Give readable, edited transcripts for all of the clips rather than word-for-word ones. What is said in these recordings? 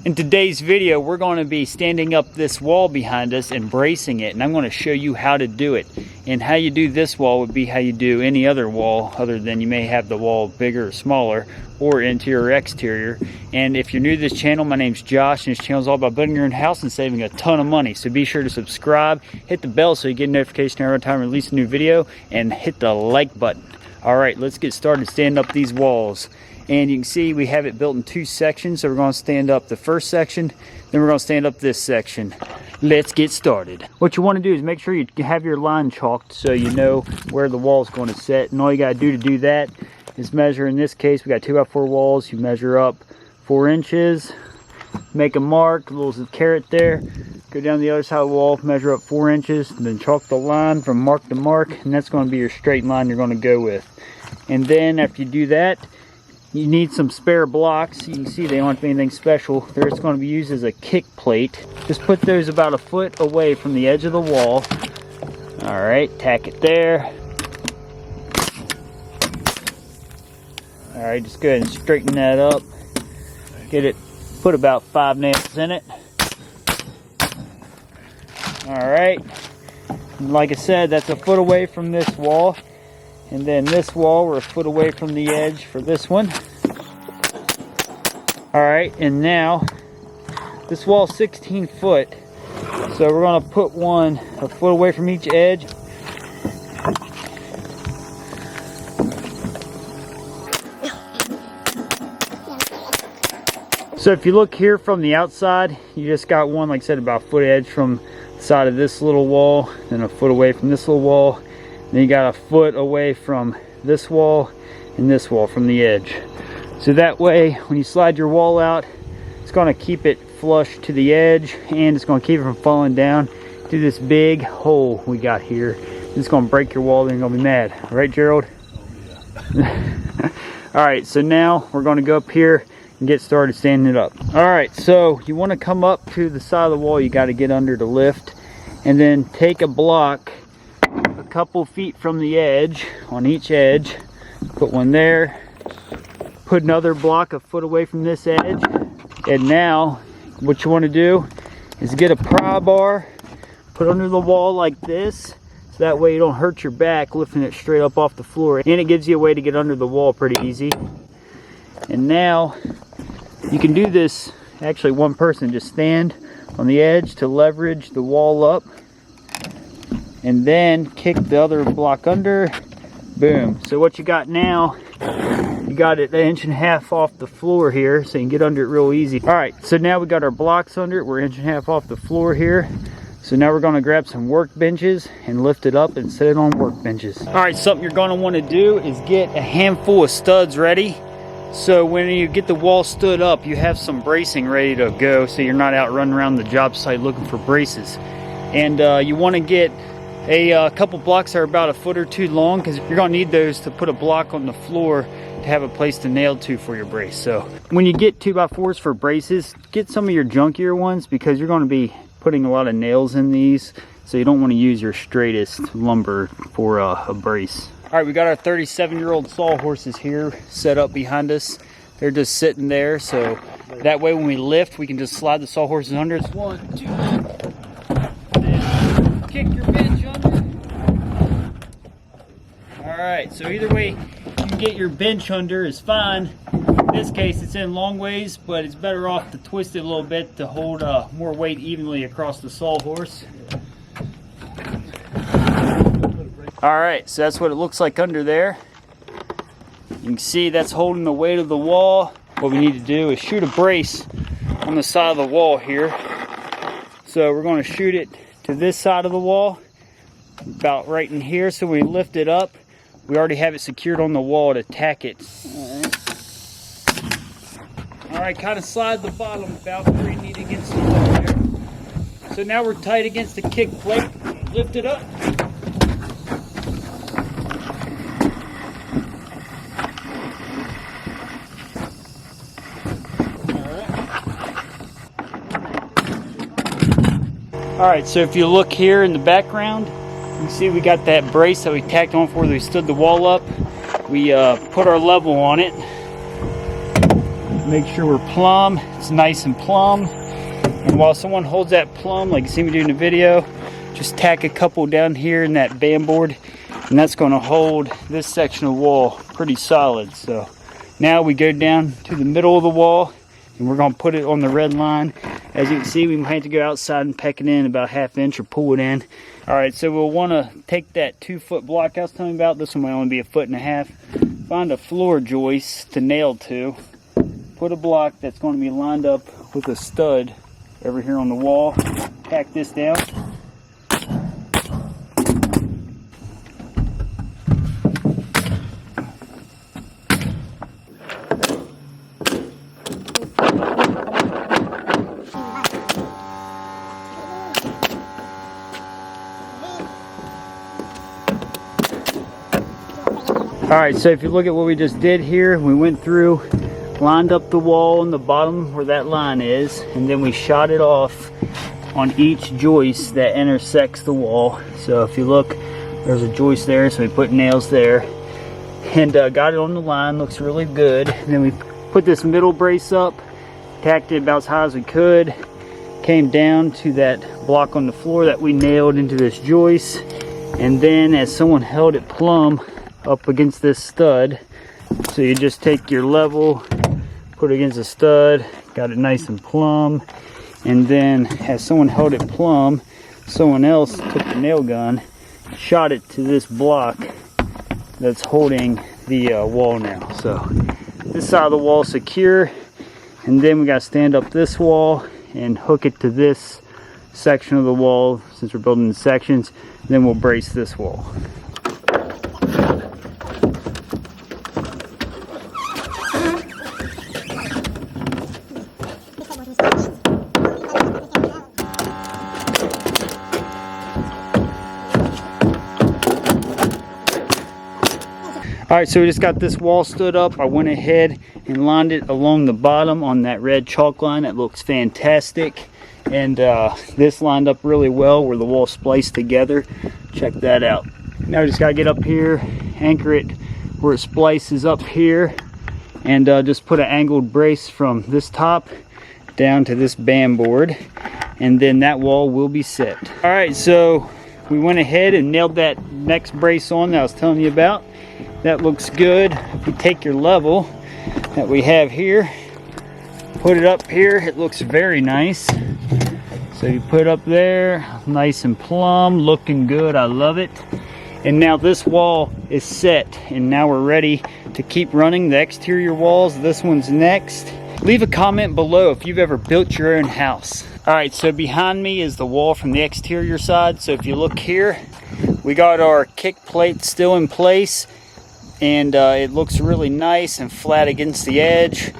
In today's video, we're going to be standing up this wall behind us and bracing it, and I'm going to show you how to do it. And how you do this wall would be how you do any other wall, other than you may have the wall bigger or smaller, or interior or exterior. And if you're new to this channel, my name's Josh, and this channel is all about building your own house and saving a ton of money. So be sure to subscribe, hit the bell so you get a notification every time I release a new video, and hit the like button. All right, let's get started standing up these walls. And you can see we have it built in two sections. So we're going to stand up the first section, then we're going to stand up this section. Let's get started. What you want to do is make sure you have your line chalked so you know where the wall is going to set. And all you got to do that is measure. In this case, we got 2x4 walls. You measure up 4 inches, make a mark, a little caret there. Go down the other side of the wall, measure up 4 inches, and then chalk the line from mark to mark, and that's going to be your straight line you're going to go with. And then after you do that, you need some spare blocks. You can see they don't have anything special. They're just going to be used as a kick plate. Just put those about a foot away from the edge of the wall. All right, tack it there. All right, just go ahead and straighten that up. Get it, put about 5 nails in it. All right, and like I said, that's a foot away from this wall. And then this wall, we're a foot away from the edge for this one. All right, and now this wall is 16 foot. So we're gonna put one a foot away from each edge. So if you look here from the outside, you just got one, like I said, about a foot edge from the side of this little wall, then a foot away from this little wall. Then you got a foot away from this wall and this wall from the edge. So that way, when you slide your wall out, it's going to keep it flush to the edge, and it's going to keep it from falling down to this big hole we got here. It's going to break your wall, then you're going to be mad. Right, Gerald? Oh, yeah. All right, so now we're going to go up here and get started standing it up. All right, so you want to come up to the side of the wall. You got to get under to lift, and then take a block a couple feet from the edge, on each edge, put one there, put another block a foot away from this edge. And now what you want to do is get a pry bar, put under the wall like this, so that way you don't hurt your back lifting it straight up off the floor, and it gives you a way to get under the wall pretty easy. And now you can do this, actually one person just stand on the edge to leverage the wall up, and then kick the other block under. Boom. So what you got now, you got it 1.5 inches off the floor here, so you can get under it real easy. All right, so now we got our blocks under it. We're 1.5 inches off the floor here. So now we're going to grab some workbenches and lift it up and set it on workbenches. All right, something you're going to want to do is get a handful of studs ready. So when you get the wall stood up, you have some bracing ready to go, so you're not out running around the job site looking for braces. And you want to get a couple blocks that are about a foot or two long, because you're going to need those to put a block on the floor to have a place to nail to for your brace. So when you get 2x4s for braces, get some of your junkier ones, because you're going to be putting a lot of nails in these, so you don't want to use your straightest lumber for a brace. All right, we got our 37-year-old sawhorses here set up behind us. They're just sitting there, so that way when we lift, we can just slide the sawhorses under. It's 1, 2, then kick your bench under. All right, so either way you can get your bench under is fine. In this case, it's in long ways, but it's better off to twist it a little bit to hold more weight evenly across the sawhorse. All right, so that's what it looks like under there. You can see that's holding the weight of the wall. What we need to do is shoot a brace on the side of the wall here. So we're going to shoot it to this side of the wall, about right in here. So when we lift it up, we already have it secured on the wall to tack it. All right, kind of slide the bottom about where you need against the wall there. So now we're tight against the kick plate. Lift it up. All right, so if you look here in the background, you can see we got that brace that we tacked on before we stood the wall up. We put our level on it. Make sure we're plumb. It's nice and plumb. And while someone holds that plumb, like you see me do in the video, just tack a couple down here in that band board, and that's going to hold this section of wall pretty solid. So now we go down to the middle of the wall, and we're going to put it on the red line. As you can see, we might have to go outside and peck it in about 1/2 inch or pull it in. All right, so we'll want to take that 2-foot block I was telling you about. This one might only be 1.5 feet. Find a floor joist to nail to. Put a block that's going to be lined up with a stud over here on the wall. Tack this down. Alright, so if you look at what we just did here, we went through, lined up the wall on the bottom where that line is, and then we shot it off on each joist that intersects the wall. So if you look, there's a joist there, so we put nails there, and got it on the line. Looks really good. And then we put this middle brace up, tacked it about as high as we could, came down to that block on the floor that we nailed into this joist, and then as someone held it plumb up against this stud, so you just take your level, put it against the stud, got it nice and plumb, and then as someone held it plumb, someone else took the nail gun, shot it to this block that's holding the wall now. So this side of the wall is secure, and then we got to stand up this wall and hook it to this section of the wall since we're building in sections. Then we'll brace this wall. Alright, so we just got this wall stood up. I went ahead and lined it along the bottom on that red chalk line. That looks fantastic. And this lined up really well where the wall spliced together. Check that out. Now we just got to get up here, anchor it where it splices up here, and just put an angled brace from this top down to this band board. And then that wall will be set. Alright, so we went ahead and nailed that next brace on that I was telling you about. That looks good. If you take your level that we have here, put it up here, it looks very nice. So you put it up there, nice and plumb, looking good. I love it. And now this wall is set, and now we're ready to keep running the exterior walls. This one's next. Leave a comment below if you've ever built your own house. Alright, so behind me is the wall from the exterior side. So if you look here, we got our kick plate still in place, and it looks really nice and flat against the edge.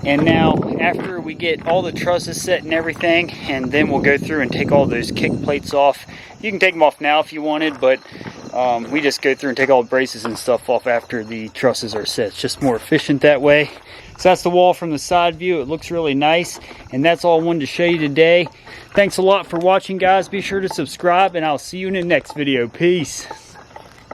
And now after we get all the trusses set and everything, and then we'll go through and take all those kick plates off. You can take them off now if you wanted, but we just go through and take all the braces and stuff off after the trusses are set. It's just more efficient that way. So that's the wall from the side view. It looks really nice, and that's all I wanted to show you today. Thanks a lot for watching, guys. Be sure to subscribe, and I'll see you in the next video. Peace.